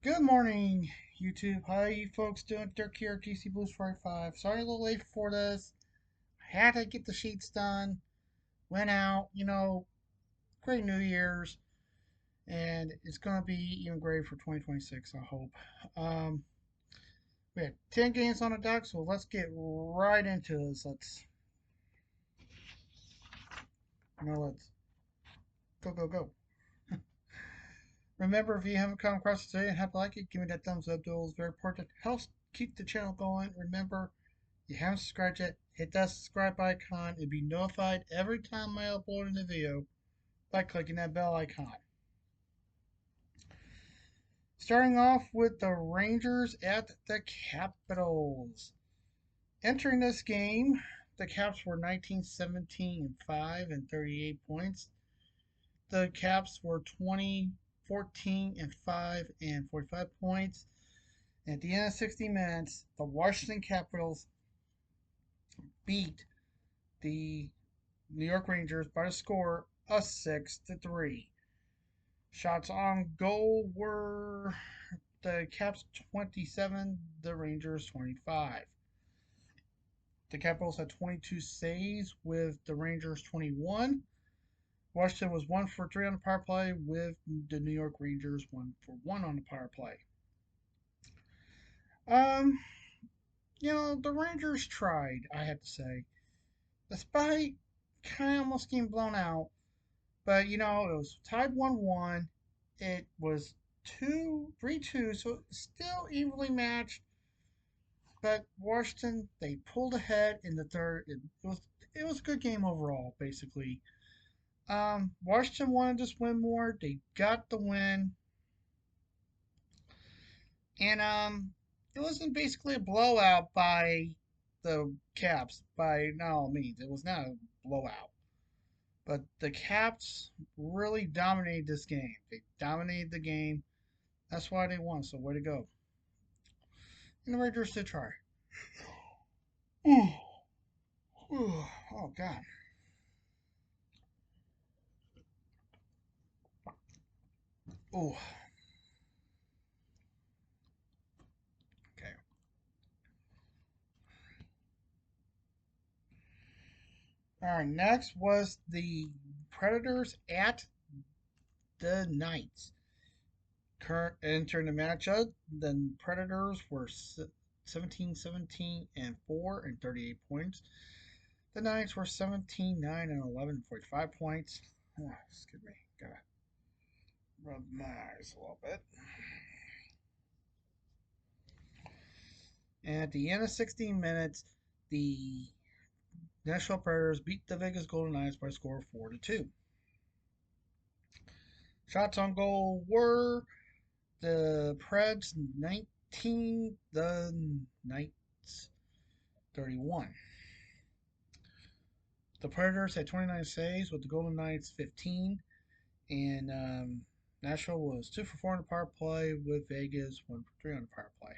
Good morning, YouTube. How you folks doing? Dirk here, GC Blues 45. Sorry a little late for this. I had to get the sheets done. Went out, great New Year's. And it's going to be even great for 2026, I hope. Um, we had 10 games on the dock, so let's get right into this. Let's go, go, go. Remember, if you haven't come across the video and have liked it, give me that thumbs up. It's very important. It helps keep the channel going. Remember, if you haven't subscribed yet, hit that subscribe icon and be notified every time I upload a new video by clicking that bell icon. Starting off with the Rangers at the Capitals. Entering this game, the Caps were 19, 17, and 5 and 38 points. The Caps were 20, 14, and 5 and 45 points. At the end of 60 minutes, the Washington Capitals beat the New York Rangers by the score of 6-3. Shots on goal were the Caps 27, the Rangers 25. The Capitals had 22 saves with the Rangers 21. Washington was 1 for 3 on the power play with the New York Rangers 1 for 1 on the power play. Um, the Rangers tried, I have to say. Despite kind of almost getting blown out, but it was tied 1-1. It was 3-2, so still evenly matched. But Washington, they pulled ahead in the third. It was a good game overall, basically. Washington wanted to just win more. They got the win, and it wasn't basically a blowout by the Caps by no all means. It was not a blowout. But the Caps really dominated this game. They dominated the game. That's why they won. So way to go. And the Rangers did try. Oh God. Oh. Okay. All right. Next was the Predators at the Knights. Current entering the matchup, the Predators were 17, 17, and 4 and 38 points. The Knights were 17, 9, and 11 and 45 points. Excuse me. Gotta rub my eyes a little bit. And at the end of 16 minutes, the Nashville Predators beat the Vegas Golden Knights by a score of 4-2. Shots on goal were the Preds 19, the Knights 31. The Predators had 29 saves with the Golden Knights 15, and Nashville was 2 for 4 on the power play with Vegas 1 for 3 on the power play.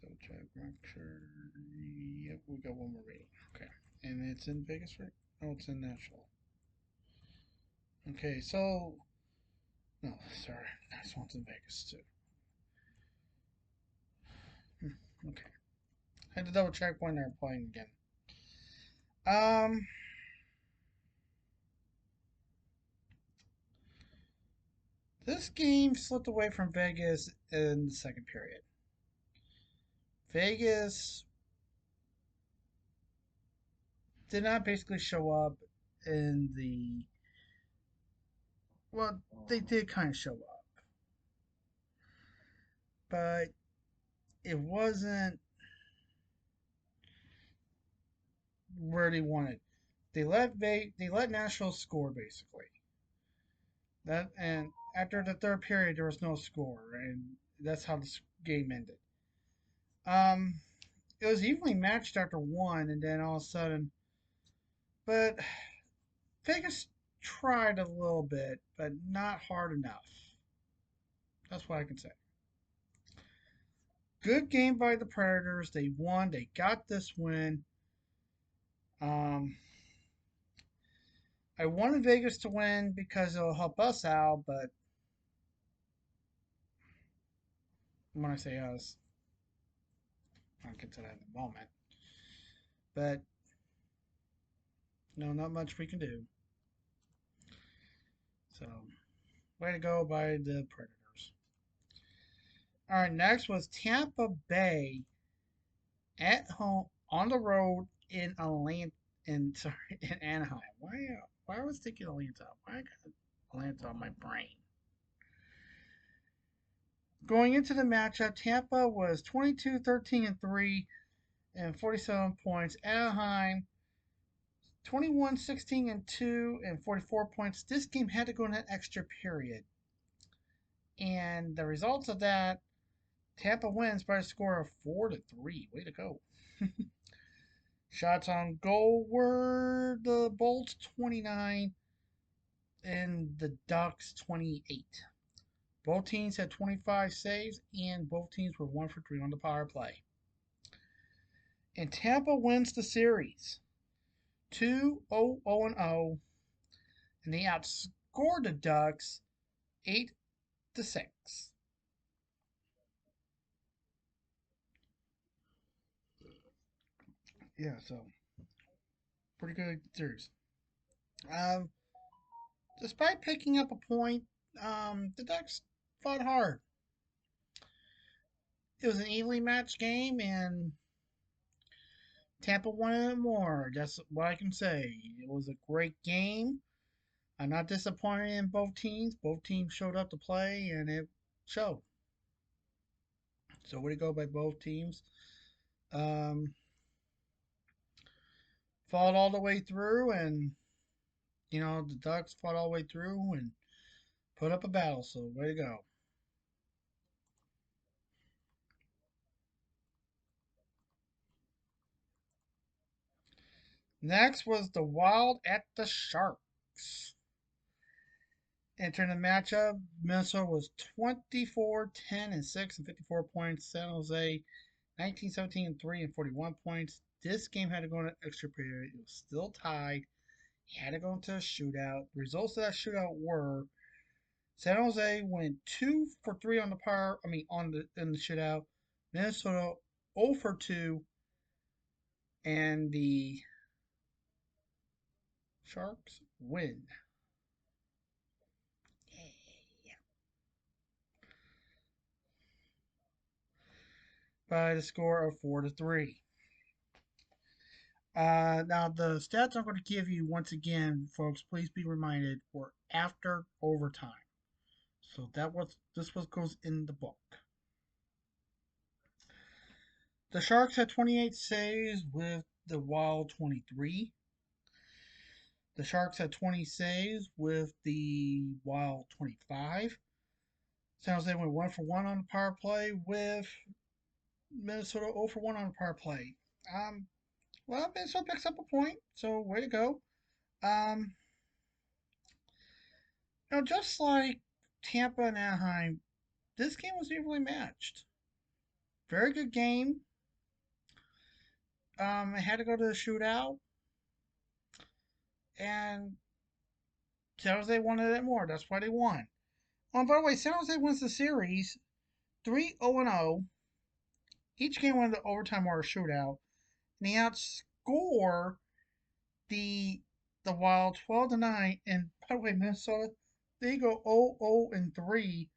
So check, sure. Yep, we got one more rating. Okay, and it's in Vegas, right? Oh, it's in Nashville. Okay, so no, sorry, this one's in Vegas too. Okay, I had to double check when they're playing again. Um, this game slipped away from Vegas in the second period. Vegas did not basically show up in the. Well, they did kind of show up, but it wasn't where they wanted. They let Nashville score basically. That and after the third period there was no score, and that's how the game ended. Um, it was evenly matched after one, and then all of a sudden, but Vegas tried a little bit, but not hard enough. That's what I can say. Good game by the Predators. They won. They got this win. Um, I wanted Vegas to win because it'll help us out, but When I say us, I'll get to that in a moment. But no, not much we can do. So, way to go by the Predators. All right, next was Tampa Bay at home on the road in Atlanta. In sorry, in Anaheim. Why I was thinking Atlanta? Why I got Atlanta on my brain? Going into the matchup, Tampa was 22-13-3 and 47 points. Anaheim 21-16-2 and 44 points. This game had to go in an extra period. And the results of that, Tampa wins by a score of 4-3. Way to go. Shots on goal were the Bolts 29 and the Ducks 28. Both teams had 25 saves, and both teams were 1 for 3 on the power play. And Tampa wins the series 2-0-0, and they outscored the Ducks 8-6. Yeah, so pretty good series. Um, Despite picking up a point, the Ducks fought hard. It was an evenly matched game, and Tampa wanted it more. That's what I can say. It was a great game. I'm not disappointed in both teams. Both teams showed up to play, and it showed. So way to go by both teams. Um, Fought all the way through, and the Ducks fought all the way through and put up a battle. So way to go. Next was the Wild at the Sharks. Entering the matchup, Minnesota was 24-10-6 and 54 points. San Jose 19-17-3 and 41 points. This game had to go into extra period. It was still tied. It had to go into a shootout. The results of that shootout were San Jose went 2 for 3 on the power. I mean, in the shootout. Minnesota 0 for 2, and the Sharks win. By the score of 4-3. Now the stats I'm going to give you once again, folks. Please be reminded were after overtime. So this was goes in the book. The Sharks had 28 saves with the Wild 23. The Sharks had 20 saves with the Wild 25. San Jose went 1 for 1 on the power play with Minnesota 0 for 1 on the power play. Well, Minnesota picks up a point, so way to go. Um, just like Tampa and Anaheim, this game was evenly matched. Very good game. It had to go to the shootout, and San Jose wanted it more. That's why they won. By the way, San Jose wins the series 3-0-0. Each game went to overtime or a shootout, and they outscore the the Wild 12-9. And by the way, Minnesota, they go 0-0-3.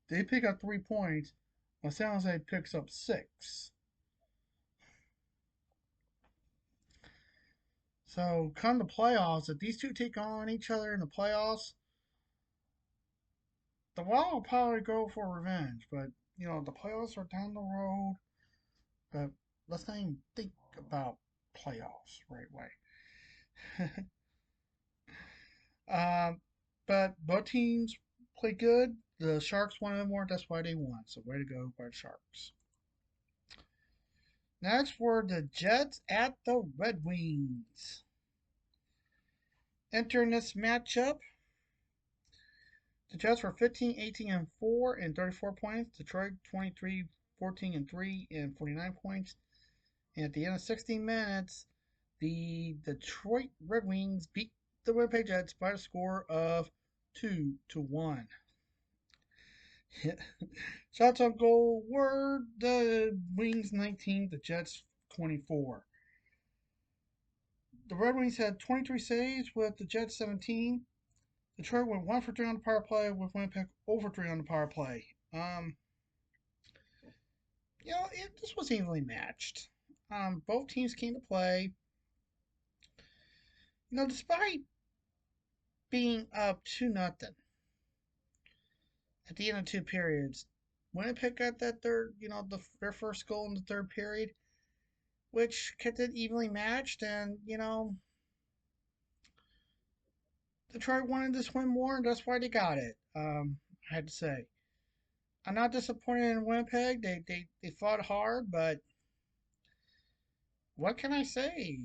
They pick up 3 points, while San Jose picks up 6. So come the playoffs, if these two take on each other in the playoffs, the Wild will probably go for revenge. But the playoffs are down the road. But let's not even think about playoffs right away. um, but both teams play good. The Sharks wanted more. That's why they won. So way to go by the Sharks. Next were the Jets at the Red Wings. Entering this matchup, the Jets were 15-18-4 and 34 points. Detroit 23-14-3 and 49 points. And at the end of 16 minutes, the Detroit Red Wings beat the Winnipeg Jets by a score of 2-1. Shots on goal were the Wings 19, the Jets 24. The Red Wings had 23 saves with the Jets 17. Detroit went 1 for 3 on the power play with Winnipeg over 3 on the power play. This was evenly matched. Both teams came to play. Despite being up 2-0 at the end of two periods, Winnipeg got that third, their first goal in the third period, which kept it evenly matched. And, Detroit wanted this win more, and that's why they got it. I had to say. I'm not disappointed in Winnipeg. They fought hard, but what can I say?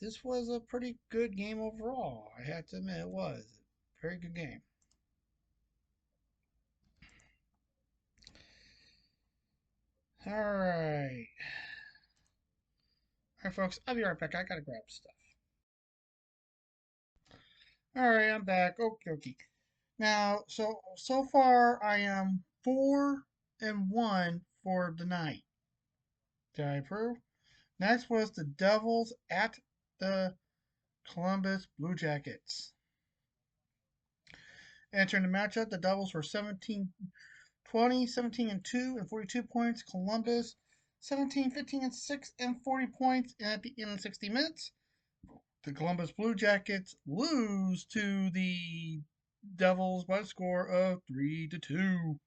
This was a pretty good game overall. I have to admit it was a very good game. All right, folks. I'll be right back. I gotta grab stuff. All right, I'm back. Okay, okay. Now, so far I am 4-1 for the night. Did I approve? Next was the Devils at the Columbus Blue Jackets. Entering the matchup, the Devils were 17-20, 17-2, and 42 points. Columbus 17, 15, and 6, and 40 points. And at the end of 60 minutes, the Columbus Blue Jackets lose to the Devils by a score of 3-2.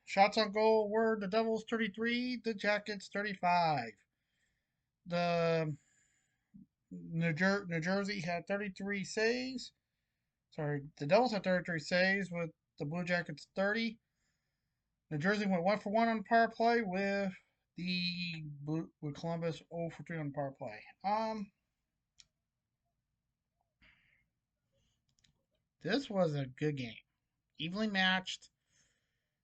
Shots on goal were the Devils 33, the Jackets 35. The New Jersey had 33 saves. Sorry, the Devils had 33 saves with the Blue Jackets 30. New Jersey went 1 for 1 on the power play with Columbus 0 for 3 on the power play. This was a good game, evenly matched.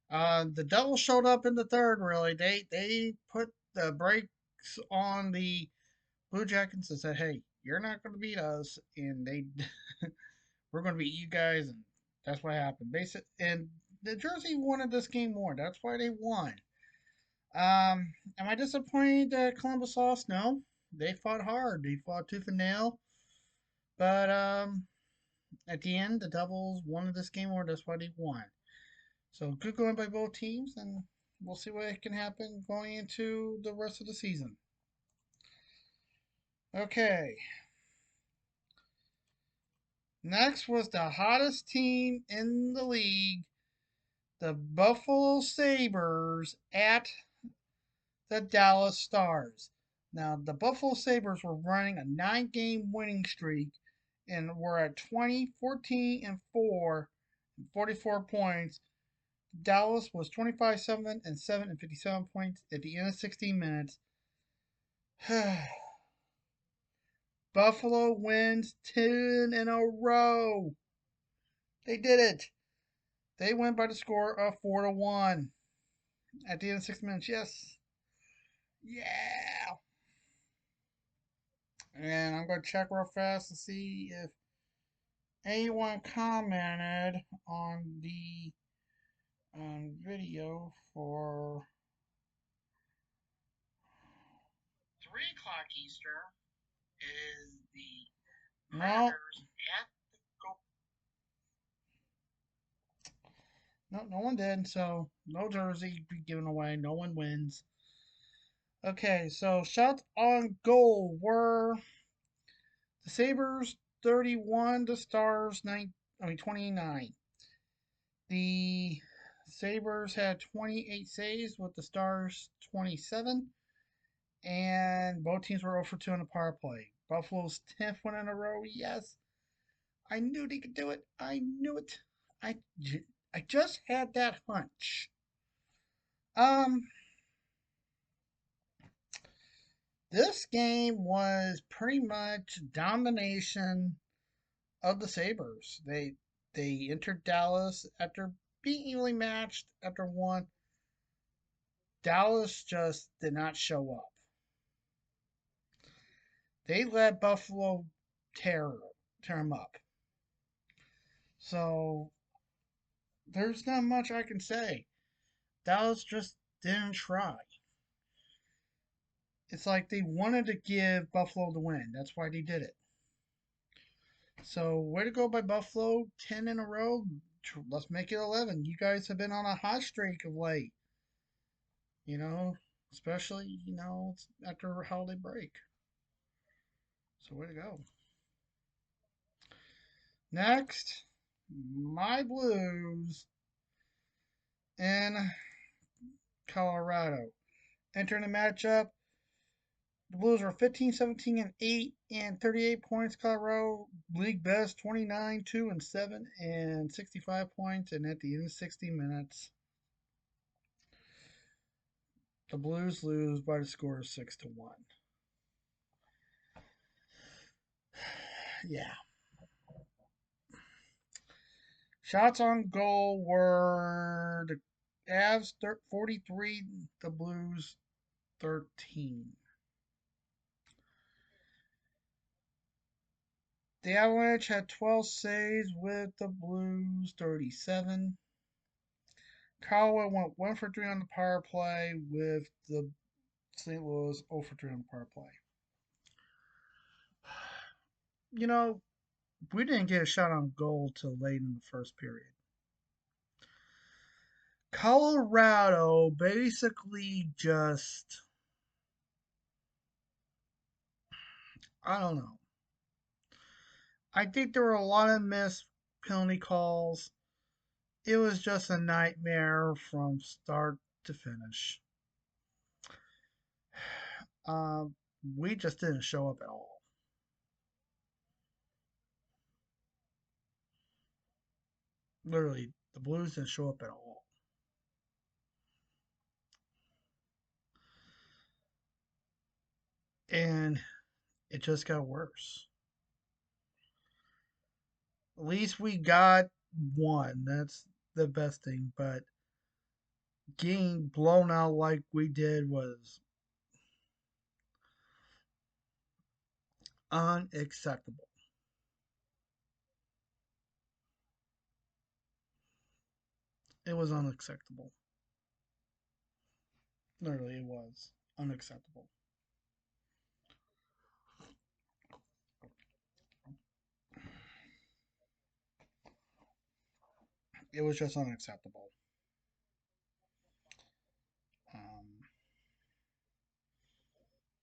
The Devils showed up in the third. Really, they put the brakes on the Blue Jackets and said, "Hey, you're not going to beat us," and we're going to beat you guys, and that's what happened. And the Jersey wanted this game more. That's why they won. Am I disappointed that Columbus lost? No, they fought hard. They fought tooth and nail, but at the end, the Devils wanted this game more. That's why they won. So good going by both teams, and we'll see what can happen going into the rest of the season. Okay. Next was the hottest team in the league, the Buffalo Sabres at the Dallas Stars. Now, the Buffalo Sabres were running a 9-game winning streak and were at 20, 14, and 4, and 44 points. Dallas was 25, 7, and 7, and 57 points at the end of 16 minutes. Buffalo wins 10 in a row. They did it. They win by the score of 4-1 at the end of 6 minutes. Yes. Yeah. And I'm going to check real fast to see if anyone commented on the video for 3 o'clock Eastern. Is the Mariners at the go? No, no one did. So no jersey be given away. No one wins. Okay, so shots on goal were the Sabres 31, the Stars 29. The Sabres had 28 saves with the Stars 27, and both teams were 0 for 2 on the power play. Buffalo's 10th win in a row. Yes, I knew they could do it. I knew it. I, I just had that hunch. This game was pretty much domination of the Sabres. They entered Dallas after being evenly matched after one. Dallas just did not show up. They let Buffalo tear them up. So There's not much I can say. Dallas just didn't try. It's like they wanted to give Buffalo the win. That's why they did it. So, way to go by Buffalo. 10 in a row. Let's make it 11. You guys have been on a hot streak of late, you know, especially, after a holiday break. So, way to go. Next, my Blues in Colorado. Entering the matchup, the Blues are 15, 17, and 8 and 38 points. Colorado, league best, 29, 2 and 7 and 65 points. And at the end of 60 minutes, the Blues lose by the score of 6-1. Yeah. Shots on goal were the Avs 43, the Blues 13. The Avalanche had 12 saves with the Blues 37. Colorado went 1 for 3 on the power play with the St. Louis 0 for 3 on the power play. You know, we didn't get a shot on goal till late in the first period. Colorado basically just, I don't know. I think there were a lot of missed penalty calls. It was just a nightmare from start to finish. Um, we just didn't show up at all. Literally, the Blues didn't show up at all. And it just got worse. At least we got one. That's the best thing. But getting blown out like we did was unacceptable. It was unacceptable. Literally, it was unacceptable. It was just unacceptable. Um,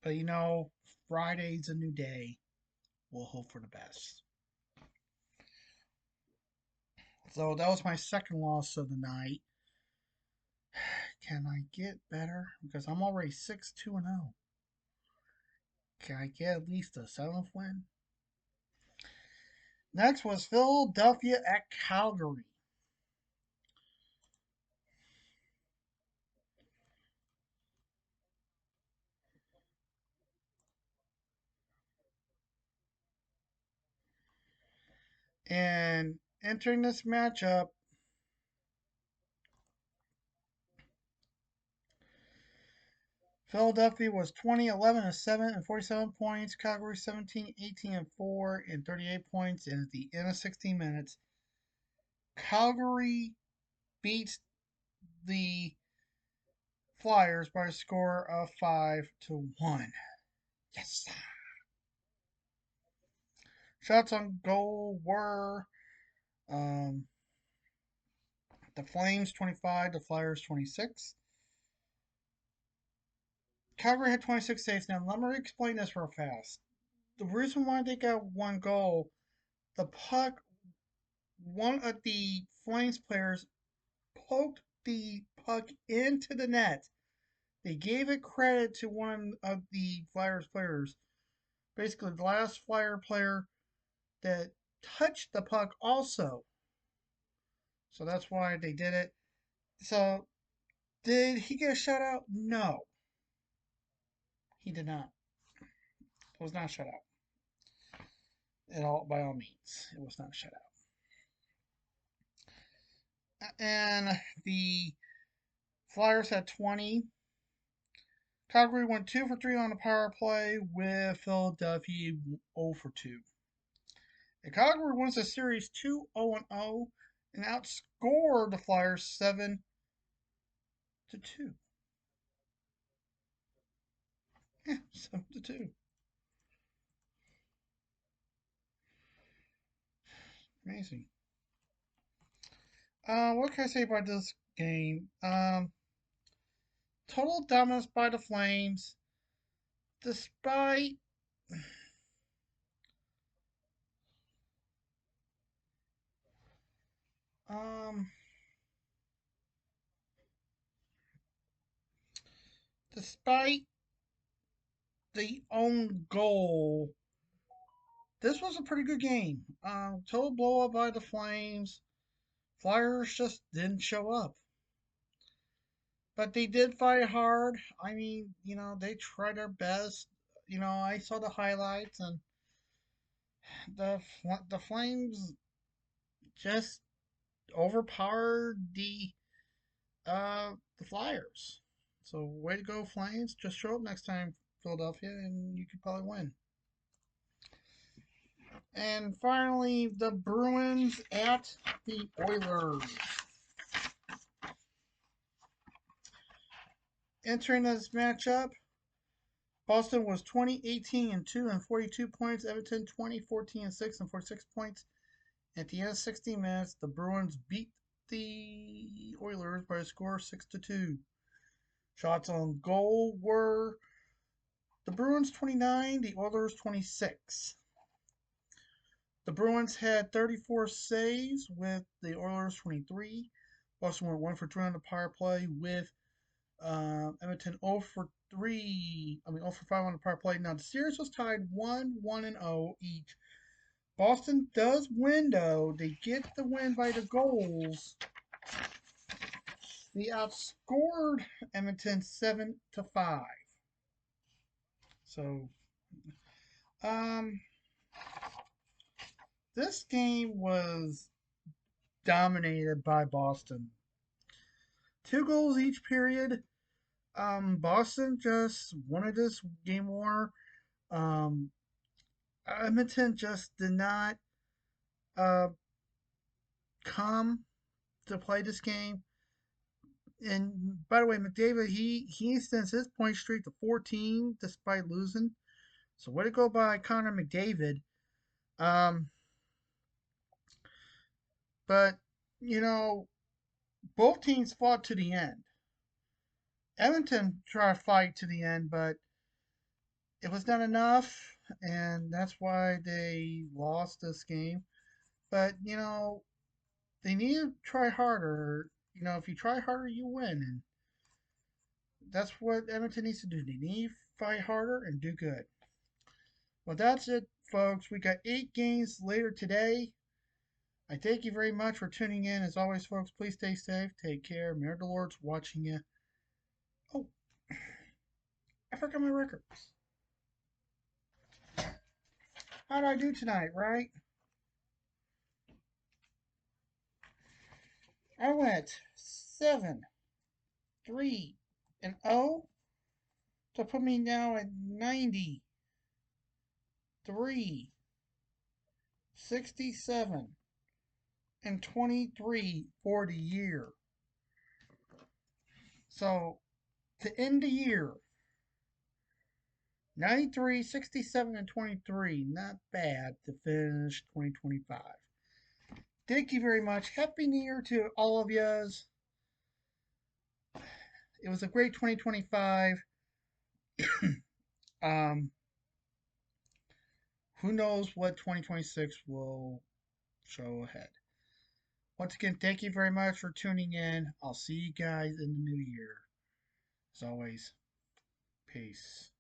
but Friday's a new day. We'll hope for the best. So that was my second loss of the night. Can I get better? Because I'm already 6-2-0. Can I get at least a seventh win? Next was Philadelphia at Calgary. And entering this matchup, Philadelphia was 20, 11, and 7 and 47 points. Calgary 17, 18, and 4 and 38 points. And at the end of 16 minutes, Calgary beats the Flyers by a score of 5-1. Yes. Shots on goal were um, the Flames 25, the Flyers 26. Calgary had 26 saves. Now, let me explain this real fast. The reason why they got one goal, the puck, one of the Flames players poked the puck into the net. They gave it credit to one of the Flyers players. Basically, the last Flyer player that touched the puck also. So that's why they did it. So, did he get a shutout? No, he did not. It was not a shutout. At all, by all means, it was not a shutout. And the Flyers had 20. Calgary went 2 for 3 on the power play with Philadelphia 0 for 2. And Calgary wins the series 2-0-0 and outscored the Flyers 7-2. Yeah, 7-2. Amazing. What can I say about this game? Total dominance by the Flames, despite um, despite the own goal. This was a pretty good game. Total blowout by the Flames. Flyers just didn't show up. But they did fight hard. I mean, they tried their best. I saw the highlights, and the Flames just overpowered the Flyers. So way to go, Flames! Just show up next time, Philadelphia, and you could probably win. And finally, the Bruins at the Oilers. Entering this matchup, Boston was 20-18-2 and 42 points. Edmonton 20-14-6 and 46 points. At the end of 60 minutes, the Bruins beat the Oilers by a score of 6-2. Shots on goal were the Bruins 29, the Oilers 26. The Bruins had 34 saves with the Oilers 23. Boston went 1 for 3 on the power play with Edmonton 0 for 3. 0 for 5 on the power play. Now the series was tied 1-0 each. Boston does win though. They get the win by the goals. They outscored Edmonton 7-5. So, um, this game was dominated by Boston. 2 goals each period. Boston just wanted this game more. Um, Edmonton just did not uh, come to play this game. And by the way, McDavid he extends his point streak to 14 despite losing. So way to go by Connor McDavid. Um, but you know both teams fought to the end. Edmonton tried to fight to the end, but it was not enough, and that's why they lost this game. But they need to try harder. If you try harder, you win, and that's what Edmonton needs to do. They need to fight harder and do good. Well, that's it, folks. We got 8 games later today. I thank you very much for tuning in. As always, folks, please stay safe, take care. May the Lord's watching you. Oh, I forgot my records. How did I do tonight, right? I went 7, 3, and 0 to put me now at 93, 67, and 23 for the year. So to end the year, 93, 67, and 23. Not bad to finish 2025. Thank you very much. Happy New Year to all of yous. It was a great 2025. Um, who knows what 2026 will show ahead. Once again, thank you very much for tuning in. I'll see you guys in the new year. As always, peace.